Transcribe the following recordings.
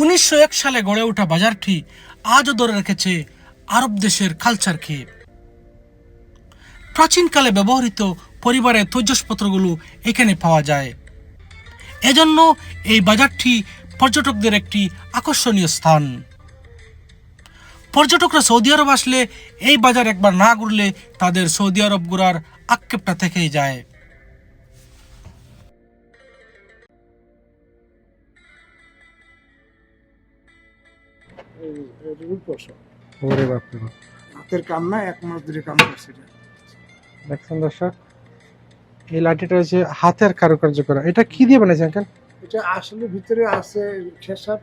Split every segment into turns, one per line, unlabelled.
1901 সালে গড়ে ওঠা বাজারটি আজও ধরে রেখেছে আরব দেশের কালচারকে। প্রাচীনকালে ব্যবহৃত পরিবারের তৈজসপত্রগুলো এখানে পাওয়া যায়। এজন্য এই বাজারটি পর্যটকদের একটি আকর্ষণীয় স্থান। পর্যটকরা সৌদি আরব আসলে এই বাজার একবার না ঘুরলে তাদের সৌদি আরব ঘোরার আক্ষেপটা থেকেই যায়।
ওরে বাপরে বাপ,
হাতের কাম না, 1 মাস ধরে কাম করছে এটা।
দেখছেন দর্শক, এই লাঠিটা হচ্ছে হাতের কারুকার্য করা। এটা কি দিয়ে বানাইছে আঙ্কেল?
এটা আসলে ভিতরে আছে খেসার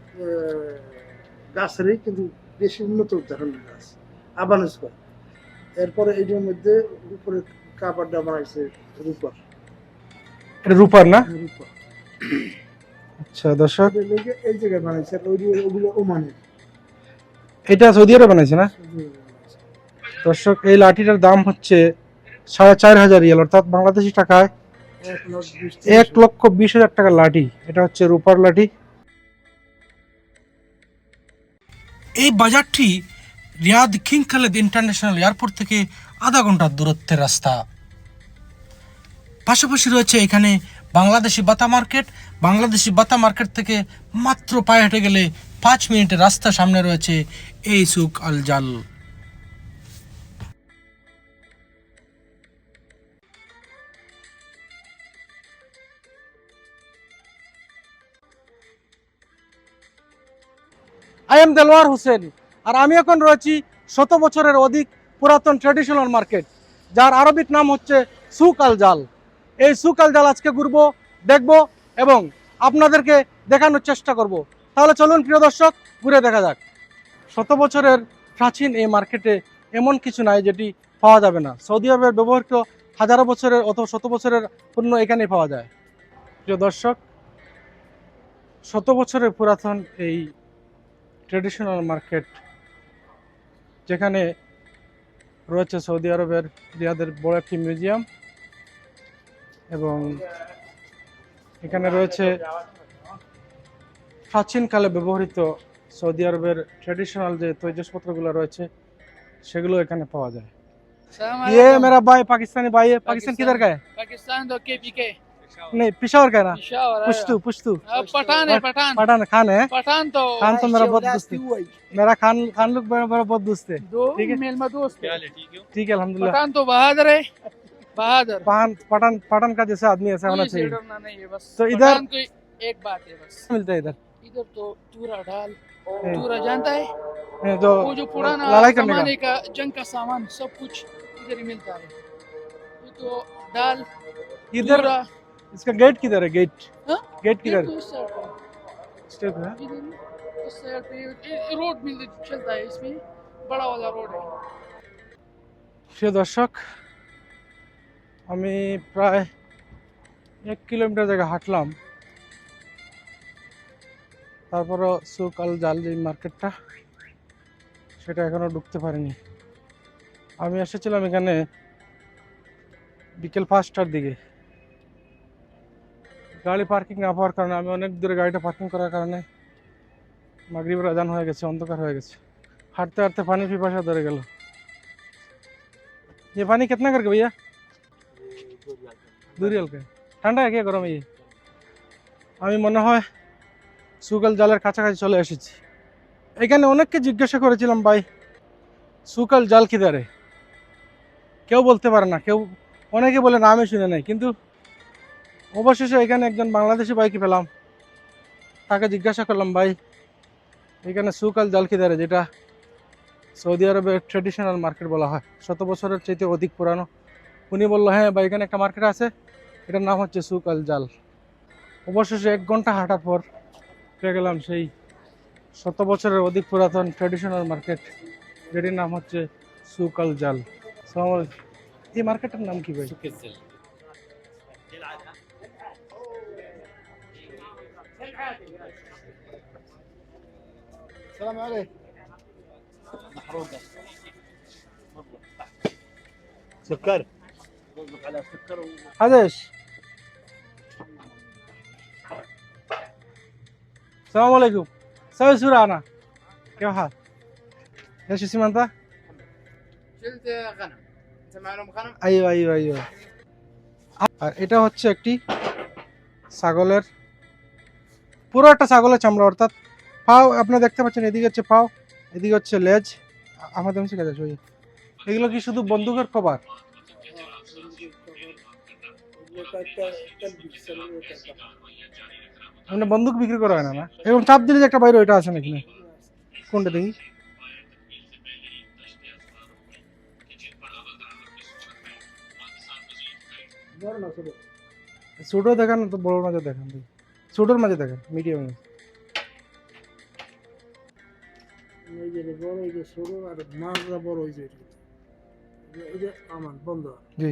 গাছেরই, কিন্তু বেশি উন্নত ধরনের গাছ, আবানুজ করে। এরপরে এইটার মধ্যে উপরে কাপড়টা বানাইছে রূপার।
এটা রূপার না?
রূপা
আচ্ছা দর্শক,
এই জায়গায় বানাইছে, আর ওগুলো ওমানের।
এটা সৌদি আরবে বানাইছে না দর্শক? এই লাঠিটার দাম হচ্ছে 4,500 রিয়াল, অর্থাৎ বাংলাদেশি টাকায় 1,20,000 টাকার লাঠি। এটা হচ্ছে রূপার লাঠি।
এই বাজারটি Riyadh King Khalid International Airport থেকে আধা ঘন্টার দূরত্বের রাস্তা। পাশাপাশি রয়েছে এখানে বাংলাদেশি বাতা মার্কেট। বাংলাদেশি বাতা মার্কেট থেকে মাত্র পায়ে হেঁটে গেলে 5 মিনিটের রাস্তা সামনে রয়েছে এই সুক আল জাল।
আই এম দেলোয়ার হোসেন, আর আমি এখন রয়েছি 100 বছরের অধিক পুরাতন ট্র্যাডিশনাল মার্কেট, যার আরবিক নাম হচ্ছে সুক আল জাল। এই সুক আল জাল আজকে ঘুরবো, দেখবো এবং আপনাদেরকে দেখানোর চেষ্টা করব। তাহলে চলুন প্রিয় দর্শক, ঘুরে দেখা যাক। 100 বছরের প্রাচীন এই মার্কেটে এমন কিছু নাই যেটি পাওয়া যাবে না। সৌদি আরবের ব্যবহৃত হাজারো বছরের অথবা 100 বছরের পণ্য এখানেই পাওয়া যায়। প্রিয় দর্শক, 100 বছরের পুরাতন এই ট্রেডিশনাল মার্কেট, যেখানে রয়েছে সৌদি আরবের রিয়াদের বড় একটি মিউজিয়াম, এবং এখানে রয়েছে প্রাচীনকালে ব্যবহৃত সৌদি আরবের ট্রেডিশনাল যে তৈজসপত্রগুলো রয়েছে সেগুলো এখানে পাওয়া যায়। ये मेरा भाई पाकिस्तानी भाई है। पाकिस्तान किधर का है?
पाकिस्तान तो के
नहीं, पिशावर का है ना?
पिशावर है।
पुश्तू पुश्तू
पठान है, पठान
पठान खान है।
पठान तो
खान तो मेरा बहुत दोस्त है। मेरा खान खान लोग मेरा बहुत दोस्त है।
दो
ठीक है,
मेल में दोस्त है।
ठीक है अल्हम्दुलिल्लाह।
पठान तो बहादुर है, बहादुर।
पठान पठान पठान का जैसा आदमी ऐसा होना
कोई
चाहिए।
डरना नहीं है बस।
तो इधर-
पठान को एक बात है बस,
मिलता है इधर
इधर तो तूरा डाल, तूरा जानता है,
जो
वो जो पुराना
लड़ाई करने का।
जमाने का जंग का सामान सब कुछ इधर ही मिलता है। ये तो डाल,
इधर
तूरा,
इसका गेट किधर है? गेट
हाँ?
गेट
ये
किधर
तो इस साइड पे,
स्टेप है?
इधर इस साइड पे ये रोड मिल चलता है, इसमें बड़ा वाला रोड है।
প্রিয় দর্শক, আমি প্রায় 1 কিলোমিটার জায়গা হাঁটলাম, তারপরও সুক আল জাল যে মার্কেটটা সেটা এখনো ঢুকতে পারিনি। আমি এসেছিলাম এখানে বিকেল 5টার দিকে। গাড়ি পার্কিং না পাওয়ার কারণে, আমি অনেক দূরে গাড়িটা পার্কিং করার কারণে মাগরিবের আজান হয়ে গেছে, অন্ধকার হয়ে গেছে। হাঁটতে হাঁটতে পানি পিপাসা ধরে গেল। ये पानी कितना करके भैया? 2 रियाल का। ঠান্ডা है क्या गरम है ये? আমি মনে হয় সুকাল জালের কাছাকাছি চলে এসেছি। এখানে অনেককে জিজ্ঞাসা করেছিলাম, ভাই সুকাল জাল কিধারে? কেউ বলতে পারে না, কেউ অনেকে বলে নামে শুনে নাই, কিন্তু অবশেষে এখানে একজন বাংলাদেশি ভাইকে পেলাম। তাকে জিজ্ঞাসা করলাম, ভাই এখানে সুকাল জাল কিধারে, যেটা সৌদি আরবের ট্রেডিশনাল মার্কেট বলা হয়, 100 বছরের চাইতে অধিক পুরানো। উনি বললো, হ্যাঁ ভাই এখানে একটা মার্কেট আছে, এটার নাম হচ্ছে সুক আল জাল। অবশেষে 1 ঘন্টা হাঁটার পর পেয়ে গেলাম সেই 100 বছরের অধিক পুরাতন ট্রেডিশনাল মার্কেট, যেটির নাম হচ্ছে সুক আল জাল। আসসালামু আলাইকুম। এই মার্কেটের নাম কি ভাই?
সালাম আলাইকুম। سكر قصدك على سكر
হাদেশ। আসসালামু আলাইকুম। سوي صورة أنا كيف حال؟ ايش اسم أنت؟
شلت غنم. انت معلوم غنم؟
ايوه ايوه ايوه আর এটা হচ্ছে একটি ছাগলের পুরো একটা ছাগলের চামড়া, অর্থাৎ পাও আপনারা দেখতে পাচ্ছেন, এদিকে হচ্ছে পাও, এদিকে হচ্ছে লেজ। আমাদের ঠিক আছে, এগুলো কি শুধু বন্দুকের কভার? মানে বন্দুক বিক্রি করা হয় না না? এবং চাপ দিলে যে একটা বাইরে ওইটা আছে নাকি? কোনটা দেখি? ছোট দেখান তো বড় মাঝে দেখান, ছোটোর মাঝে দেখান, মিডিয়াম।
এই যে বড়, এই যে ছোট, আর মাছরা বড়, এই যে এই যে আমার বন্ধ।
জি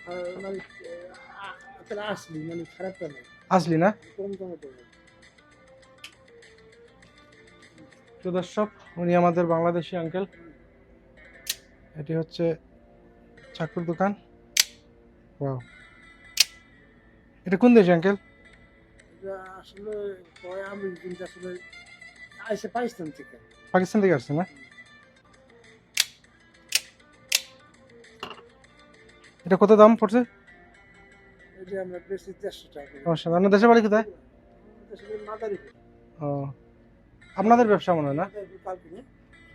আর মানে তাহলে আসলি মানে খারাপটা নেই,
আসলি না?
কম দামে দেবে।
তো দর্শক, উনি আমাদের বাংলাদেশি আঙ্কেল। এটি হচ্ছে চাকুর দোকান। ওয়াও, এটা কোন দেশ আঙ্কেল?
এটা আসলে কয় আমি কিন্তু আসলে আইসে পাকিস্তান থেকে।
পাকিস্তান থেকে আসছে না? এটা কত দাম পড়ছে?
এটা আমরা বেশি 150 টাকা করে।
সমস্যা নেই। আপনার দেশের বাড়ি কোথায়?
আসলে মাদারীপুর।
ও, আপনাদের ব্যবসা মনে হয় না?
কালকে না?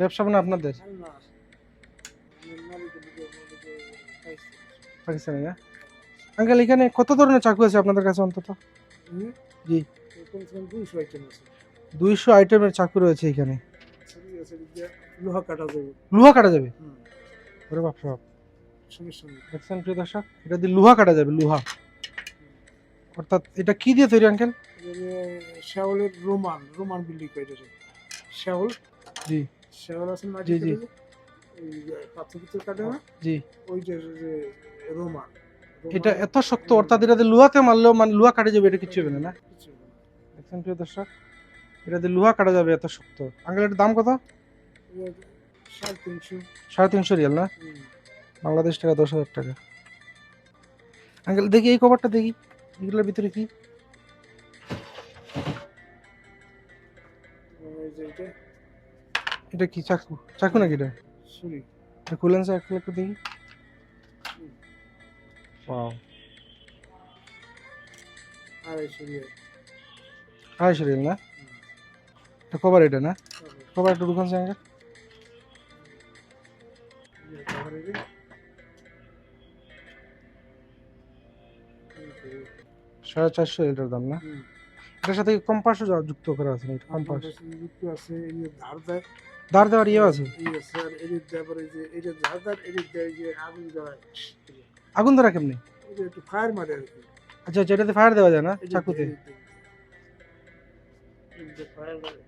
ব্যবসা মনে হয় আপনাদের?
আমি না আসি। আমি মালিকের দিকে পাকিস্তান।
পাকিস্তানি না? আঙ্কেল, এখানে কত ধরনের চাকু আছে আপনাদের কাছে অন্তত? জি,
কমসে কম 200 আইটেম আছে।
200 আইটেমের চাকু রয়েছে এখানে।
ছবি আছে যে লোহা কাটা যাবে।
লোহা কাটা যাবে?
হুম,
ওরে বাপ রে বাপ,
সমস্যা নেই।
দেখছেন প্রিয় দর্শক, এটা দিয়ে লোহা কাটা যাবে, লোহা। অর্থাৎ এটা কি দিয়ে তৈরি আঙ্কেল?
শেওলের রোমান বিল্ডিং করে এটা। শেওল,
জি
শেওল আছে না?
জি জি
এই পাথর ভিতর কাটে না?
জি।
ওই যে রোমান।
এটা এত শক্ত, অর্থাৎ এটাতে লোহাতে মারলেও মানে লোহা কাটে যাবে, এটা কিছু হবে না?
কিছু হবে না।
দেখছেন প্রিয় দর্শক, এটাতে লোহা কাটা যাবে, এত শক্ত। আঙ্কেল, এটার দাম কত?
350।
350 রিয়াল না? বাংলাদেশ টাকা 10,000 টাকা। আঙ্কেল দেখি এই কভারটা দেখি, এগুলোর ভিতরে কি?
এই যে এটা
এটা কি চাকু? চাকু নাকি এটা?
ছুরি।
এটা খুলেন স্যার, একটু দেখি। Wow,
250 Real.
250 রিয়াল না? এটা কভার, এটা না? কভার একটু ঢুকান স্যার আঙ্কেল। 450 এটার দাম না? এটার সাথে কম্পাসও যুক্ত করা আছে না? কম্পাস
যুক্ত আছে, এই যে ধার দেয়।
ধার দেওয়ার ইয়ে আছে?
এই আছে, আর এডিট দেয়, পরে যে এই যে ধার দেয়, এডিট দেয়, যে আগুন দেয়।
আগুন ধরা কেমনি?
এই যে একটু ফায়ার মারে আর কি।
আচ্ছা, যেটাতে ফায়ার দেওয়া যায় না
এই যে
চাকুতে?
এই যে ফায়ার মারে।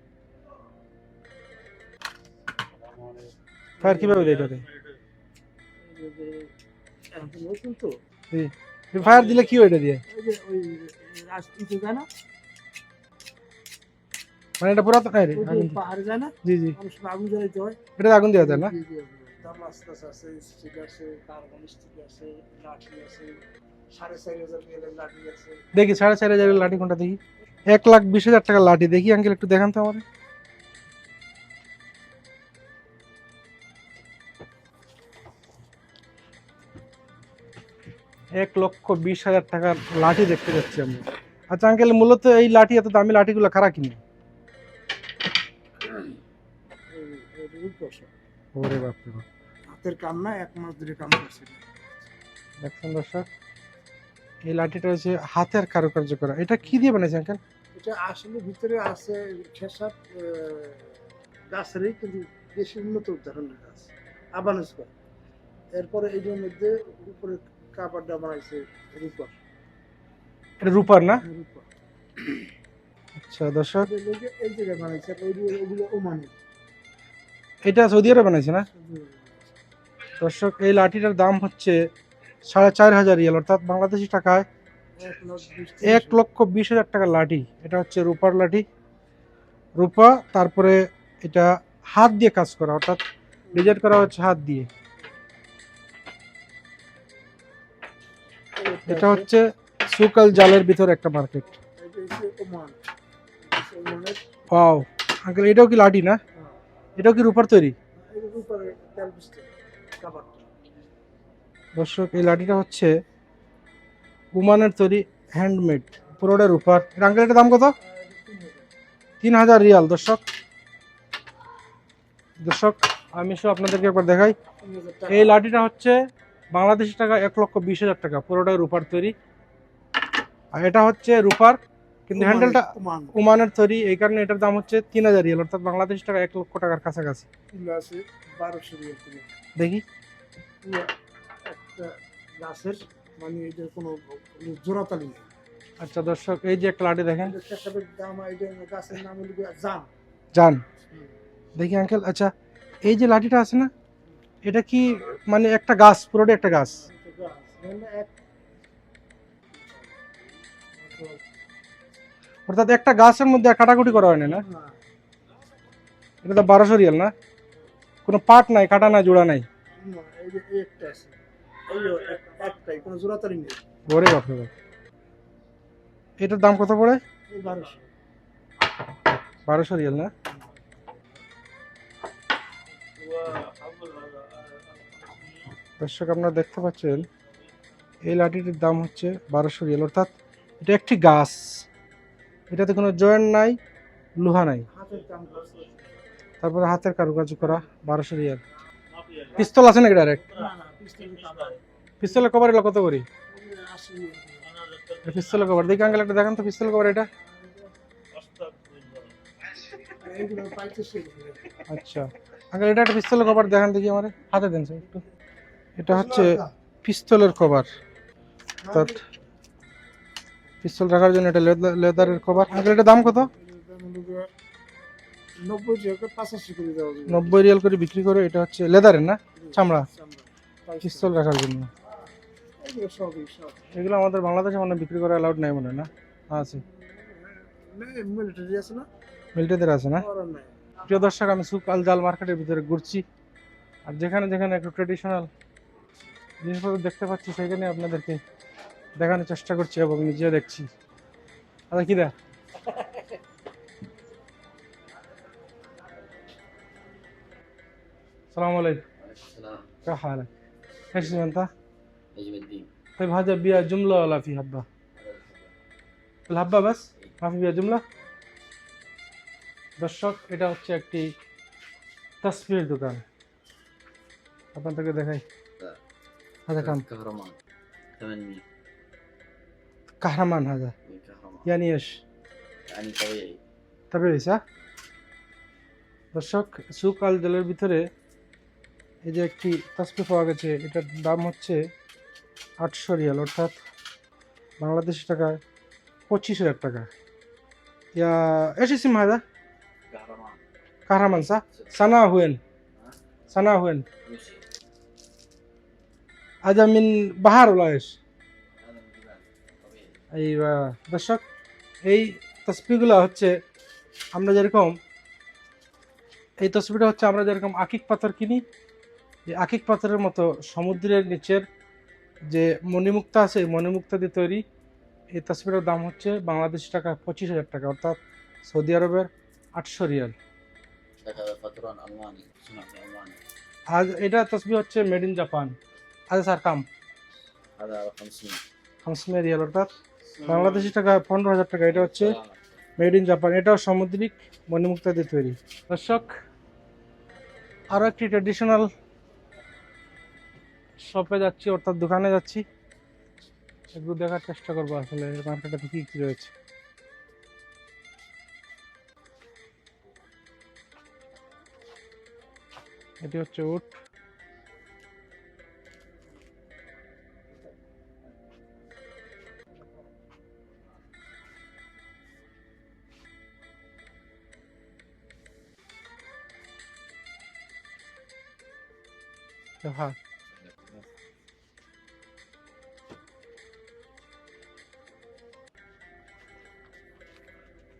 ফায়ার কিভাবে দেয় এটাতে?
এই যে এখন তো নতুন তো,
ফায়ার দিলে কি হয় এটা দিয়ে?
ওই যে ওই রাজনীতি যায় না,
মানে এটা পুরাতন? হ্যাঁ রে,
ওই যে
আগুন।
পাহাড়ে যায় না,
জি জি,
অনেক সময় আগুন জ্বালাইতে হয়।
এটাতে আগুন দেওয়া যায় না?
দামাস্কাস আছে, স্টিক আছে, কার্বন স্টিক আছে, লাঠি আছে, 4,500 রিয়ালের লাঠি আছে।
দেখি 4,500 লাঠি কোনটা দেখি? 1,20,000 টাকার লাঠি দেখি আঙ্কেল, একটু দেখান তো আমার। $1,20,000 টাকার লাঠি দেখতে যাচ্ছি আমি। আচ্ছা আঙ্কেল, মূলত এই লাঠি, এত দামি লাঠিগুলো কারা কিনে? ওরে বাপ রে বাপ,
হাতের কাম না, 1 মাস ধরে কাম করছে।
দেখছেন দর্শক, এই লাঠিটা হচ্ছে হাতের কারুকার্য করা। এটা কি দিয়ে বানাইছে আঙ্কেল?
এটা আসলে ভিতরে আছে খেসার গাছেরই, কিন্তু বেশি উন্নত ধরনের গাছ, আবানুস গাছ। এরপরে এইটার মধ্যে উপরে কাপড়টা বানাইছে রূপার।
এটা রূপার না?
রূপা
আচ্ছা দর্শক,
এই জায়গায় বানাইছে, ওগুলো ওমানি।
এটা সৌদি আরবে বানাইছে না? দর্শক, এই লাঠিটার দাম হচ্ছে 4,500 রিয়াল, অর্থাৎ বাংলাদেশি টাকায় 1,20,000 টাকার লাঠি। এটা হচ্ছে রূপার লাঠি, রূপা। তারপরে এটা হাত দিয়ে কাজ করা, অর্থাৎ ডিজাইন করা হচ্ছে হাত দিয়ে। এটা হচ্ছে সুকাল জালের ভিতরে একটা মার্কেট।
এটা হচ্ছে ওমান। ওমানের
ওয়াও আঙ্কেল, এটাও কি লাঠি না? এটাও কি রূপার তৈরি?
এর উপরে তেল পিস্টল কাবার।
দর্শক এই লাঠিটা হচ্ছে ওমানের তৈরি, হ্যান্ডমেড, পুরোটা রূপার। আঙ্কেল এটার দাম কত? 3000 রিয়াল। দর্শক আমি সব আপনাদেরকে একবার দেখাই। এই লাঠিটা হচ্ছে বাংলাদেশি টাকা 1,20,000 টাকা, পুরোটাই রূপার তৈরি। আর এটা হচ্ছে রূপার, কিন্তু হ্যান্ডেলটা
ওমান
ওমানের তৈরি, এই কারণে এটার দাম হচ্ছে 3000 রিয়াল, অর্থাৎ বাংলাদেশি টাকা 1 লক্ষ টাকার কাছাকাছি।
কিলো আছে 1200 রিয়াল করে।
দেখি
পুরো একটা গাছের, মানে এটার কোনো জোড়াতালি নেই।
আচ্ছা দর্শক, এই যে একটা লাঠি দেখেন,
এটা খেসাবের দাম, এটা গাছের নাম হলো গিয়ে জাম।
জান। দেখি আঙ্কেল, আচ্ছা এই যে লাঠিটা আছে না, এটা কি মানে একটা গাছ, পুরোটাই একটা গাছ?
এটা গাছ, মানে
অর্থাৎ একটা গাছের মধ্যে কাটাকুটি করা হয় না?
না,
এটা তো 1200 রিয়াল না? কোনো পাট নাই, কাটা নাই, জোড়া নাই?
না, এই যে এই একটা আছে, একটাই, কোনো জোড়াতালি নেই।
ওরে বাপরে বাপ। এটার দাম কত পড়ে?
এই 1200।
1200 রিয়াল না? দর্শক আপনারা দেখতে পাচ্ছেন এই লাঠিটির দাম হচ্ছে 1200 রিয়াল, অর্থাৎ এটা একটি গাছ, এটাতে কোনো জয়েন্ট নাই, লোহা নাই,
হাতের কাম করছে।
তারপরে হাতের কারুকাজ করা। 1200 রিয়াল। পিস্তল আছে নাকি ডাইরেক্ট?
না না, পিস্তলের কাবার।
পিস্তলের কভার এলো কত করে?
80 রিয়াল।
পিস্তলের কভার দেখি আঙ্কেল, একটা দেখান তো পিস্তলের কভার এটা।
এইগুলো পাইতেছে।
আচ্ছা আঙ্কেল, এটা একটা পিস্তলের কভার দেখান দেখি, আমার হাতে দেন স্যার একটু। এটা হচ্ছে পিস্তলের কভার, অর্থাৎ পিস্তল রাখার জন্য এটা লেদারের কভার। আঙ্কেল এটার দাম কত?
90 রিয়াল 85 করে দেওয়া যাবে।
90 রিয়াল করে বিক্রি করে। এটা হচ্ছে লেদারের না, চামড়া, পিস্তল রাখার জন্য।
এগুলো সবই সব।
এগুলো আমাদের বাংলাদেশে মনে হয় বিক্রি করা অ্যালাউড নাই মনে হয় না? আছে,
মিলিটারি আছে না?
মিলিটারিদের আছে না?
ওরা নাই।
প্রিয় দর্শক, আমি সুক আল জাল মার্কেটের ভিতরে ঘুরছি, আর যেখানে যেখানে একটু ট্রেডিশনাল জিনিসপত্র দেখতে পাচ্ছি সেখানে আপনাদেরকে দেখানোর চেষ্টা করছি এবং নিজে দেখছি। আচ্ছা কি দা السلام عليكم.
السلام.
كيف حالك؟ ايش اسمك انت؟
نجم الدين.
طيب هذا بيها جملة ولا في حبة؟ في الحبة بس؟ ما في بيها جملة؟ দর্শক এটা হচ্ছে একটি তসবির দোকান, আপনাদেরকে দেখাই। هذا كم؟
كهرمان 800.
كهرمان هذا
كهرمان
يعني ايش؟
يعني طبيعي.
طبيعي صح؟ দর্শক সুক আল জালের ভিতরে এই যে একটি তসবির পাওয়া গেছে, এটার দাম হচ্ছে 800 রিয়াল, অর্থাৎ বাংলাদেশি টাকায় 25,000 টাকা। يا ايش اسم هذا؟
كهرمان.
كهرمان صح؟ صنع وين؟ صنع وين؟
روسيا.
هذا من بحر ولا ايش؟
هذا من الجبال طبيعي.
ايوه দর্শক, এই তসবিগুলো হচ্ছে আমরা যেরকম, এই তসবিটা হচ্ছে আমরা যেরকম আকিক পাথর কিনি, এই আকিক পাথরের মতো সমুদ্রের নিচের যে মণিমুক্তা আছে, এই মণিমুক্তা দিয়ে তৈরি। এই তসবিটার দাম হচ্ছে বাংলাদেশি টাকা 25,000 টাকা, অর্থাৎ সৌদি আরবের 800 রিয়াল।
هذا فتران ألماني صنع في ألمانيا.
আজ এটা তসবি হচ্ছে মেড ইন জাপান। আজ স্যার কাম
هذا 500.
500 রিয়াল, অর্থাৎ বাংলাদেশি টাকা 15,000 টাকা। এটা হচ্ছে মেড ইন জাপান, এটাও সামুদ্রিক মণিমুক্তা দিয়ে তৈরি। দর্শক আরও একটি ট্রেডিশনাল শপে যাচ্ছি, অর্থাৎ দোকানে যাচ্ছি, একটু দেখার চেষ্টা করবো আসলে মার্কেটে কী কী রয়েছে। এটি হচ্ছে উট। হ্যাঁ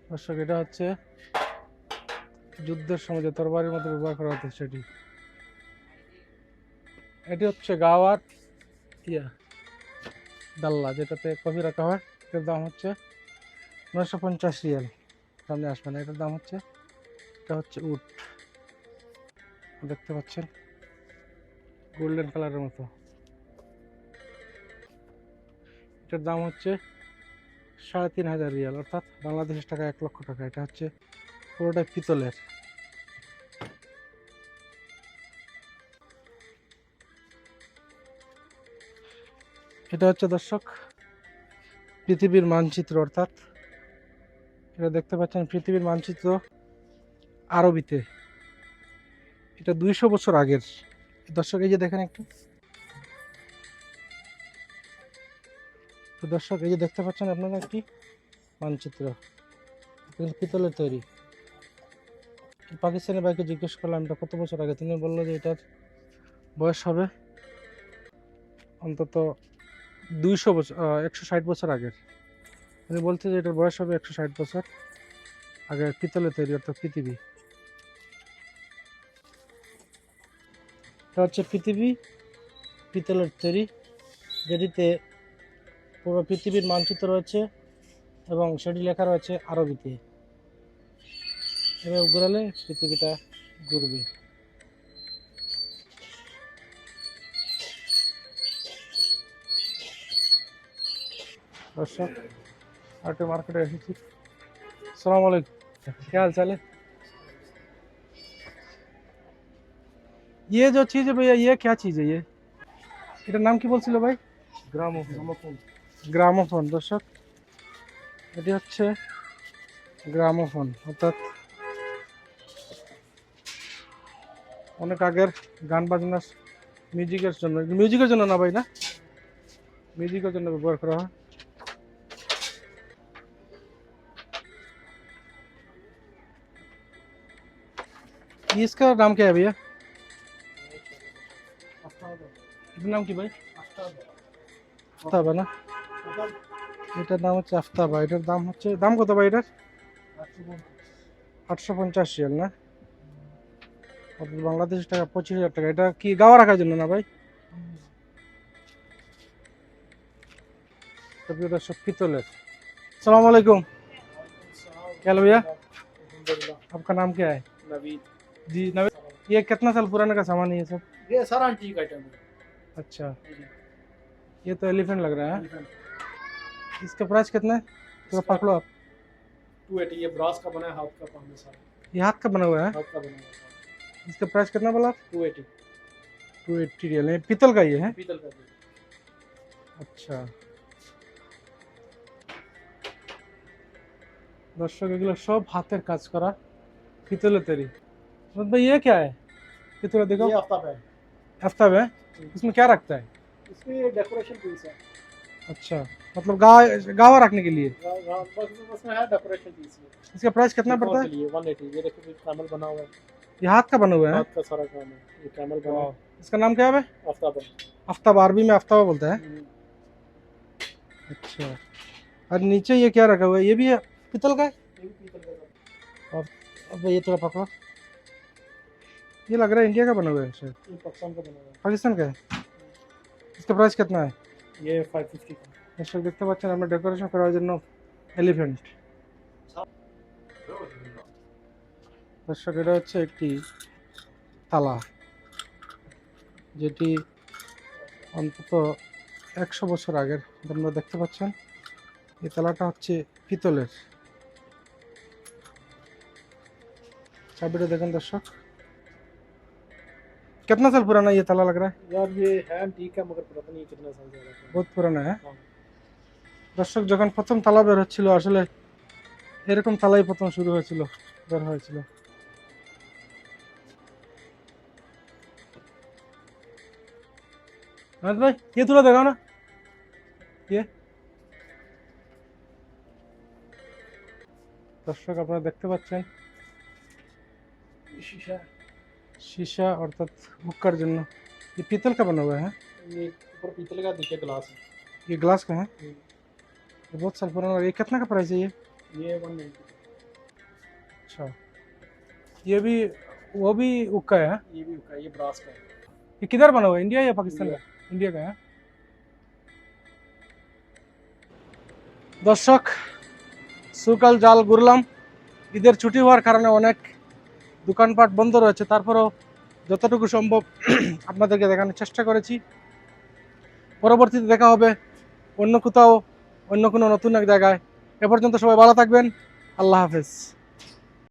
দর্শক, এটা হচ্ছে যুদ্ধের সময় যে তরবারির মতো ব্যবহার করা হতো সেটি। এটি হচ্ছে গাওয়ার ইয়া ডাল্লা, যেটাতে কফি রাখা হয়, এটার দাম হচ্ছে 950 রিয়াল। সামনে আসবে না, এটার দাম হচ্ছে, এটা হচ্ছে উড, দেখতে পাচ্ছেন গোল্ডেন কালারের মতো। এটার দাম হচ্ছে 3500 রিয়াল, অর্থাৎ বাংলাদেশের টাকা 1 লক্ষ টাকা। এটা হচ্ছে পুরোটাই পিতলের। এটা হচ্ছে দর্শক পৃথিবীর মানচিত্র, অর্থাৎ এটা দেখতে পাচ্ছেন পৃথিবীর মানচিত্র আরবিতে। এটা 200 বছর আগের। দর্শক এই যে দেখেন একটু, তো দর্শক এই যে দেখতে পাচ্ছেন আপনারা একটি মানচিত্র, কিন্তু পিতলের তৈরি। পাকিস্তানের ভাইকে জিজ্ঞেস করলাম এটা কত বছর আগে, তিনি বললো যে এটার বয়স হবে অন্তত 200 বছর, 160 বছর আগের। উনি বলছে যে এটার বয়স হবে 160 বছর আগে, পিতলের তৈরি, অর্থাৎ পৃথিবী। এটা হচ্ছে পৃথিবী পিতলের তৈরি, যেটিতে পুরো পৃথিবীর মানচিত্র রয়েছে এবং সেটি লেখা রয়েছে আরবিতে। এভাবে ঘোরালে পৃথিবীটা ঘুরবে। दर्शक आटे मार्केट एसेছি। अस्सलाम वालेकुम, क्या हाल चाल है? ये जो चीज़ है भैया, ये क्या चीज़ है? ये এটার নাম কি বলছিল ভাই? গ্রামোফোন। গ্রামোফোন দর্শক, এটি হচ্ছে গ্রামোফোন, অর্থাৎ অনেক আগের গান বাজনার মিউজিকের জন্য না ভাই, না মিউজিকের জন্য ব্যবহার করা হয়। इसका नाम क्या है भैया? এটার নাম কি ভাই? আফতাবা না, এটার নাম হচ্ছে আফতাবা। এটার দাম হচ্ছে, দাম কত ভাই এটার? 850 রিয়াল না, বাংলাদেশের টাকা 25,000 টাকা। এটা কি গাওয়া রাখার জন্য না ভাই? দর্শক পিতলের। अस्सलाम वालेकुम, क्या हाल भैया? आपका नाम क्या है?
नवीद।
जी नवीद, ये कितना साल पुराने का सामान है ये सब?
ये सारा एंटीक आइटम है।
अच्छा, ये तो एलिफेंट लग रहा है। इसका प्राइस कितना है? तो पकड़ो आप।
280, ये ब्रास का बना है, हाथ का काम है सारा,
ये हाथ का बना हुआ है।
हाथ का बना हुआ है सारा।
इसका प्राइस कितना बोला आप?
280
280 रियल है, पीतल का ये है।
पीतल का भी।
अच्छा दर्शक, এগুলো সব হাতের কাজ করা পিতলের তৈরি। मतलब भाई ये क्या है? ये थोड़ा देखो।
ये आफ्ताब है,
आफ्ताब है, इसमें क्या रखता है?
इसमें डेकोरेशन पीस है।
अच्छा, मतलब गावा रखने के लिए।
बस में है डेकोरेशन पीस है।
इसका प्राइस कितना पड़ता है?
180। ये देखो कैमल बना हुआ है,
ये हाथ का बना हुआ है।
हाथ का सारा काम है, ये कैमल बना हुआ है।
इसका नाम क्या है?
आफ्ताब है।
आफ्ताब, अरबी में आफ्ताब बोलता है। अच्छा, और नीचे ये क्या रखा हुआ है? ये भी है पीतल का है।
ये भी पीतल का है।
और अब ये थोड़ा पकड़ो, ये लग रहा है इंडिया का बना हुआ है शायद।
ये पाकिस्तान का बना हुआ
पाकिस्तान का है। इसका प्राइस कितना है?
है। ये 550 का।
দর্শক দেখতে পাচ্ছেন আমরা ডেকোরেশন করার জন্য এলিফ্যান্ট। দর্শক এটা হচ্ছে একটি তালা, যেটি অন্তত 100 বছর আগের। আপনারা দেখতে পাচ্ছেন এই তালাটা হচ্ছে পিতলের। চাবিটা দেখেন দর্শক, कितना साल पुराना ये ताला लग रहा है?
यार ये है एंटीक है, मगर पता नहीं कितना साल से है।
बहुत पुराना है।
हाँ।
দর্শক যখন প্রথম তালা বের হচ্ছিল, আসলে এরকম তালাই প্রথম শুরু হয়েছিল, বের হয়েছিল। अहमद भाई ये थोड़ा दिखाओ ना, ये দর্শক আপনারা দেখতে পাচ্ছেন
शीशा,
शीशा, अर्थात हुक्कर जन्नो। ये पीतल का बना हुआ है।
ये ऊपर पीतल का नीचे ग्लास है।
ये ग्लास का है। ये बहुत साल पुराना। ये कितना का प्राइस है ये?
ये 190।
अच्छा, ये भी, वो भी हुक्का है।
ये भी का, ये ब्रास का है।
ये किधर बना हुआ है, इंडिया या पाकिस्तान का? इंडिया का है। দর্শক, সুকাল জাল ঘুরলাম। ঈদের ছুটি হওয়ার কারণে অনেক দোকানপাট বন্ধ রয়েছে, তারপরেও যতটুকু সম্ভব আপনাদেরকে দেখানোর চেষ্টা করেছি। পরবর্তীতে দেখা হবে অন্য কোথাও, অন্য কোনো নতুন এক জায়গায়। এ পর্যন্ত সবাই ভালো থাকবেন। আল্লাহ হাফেজ।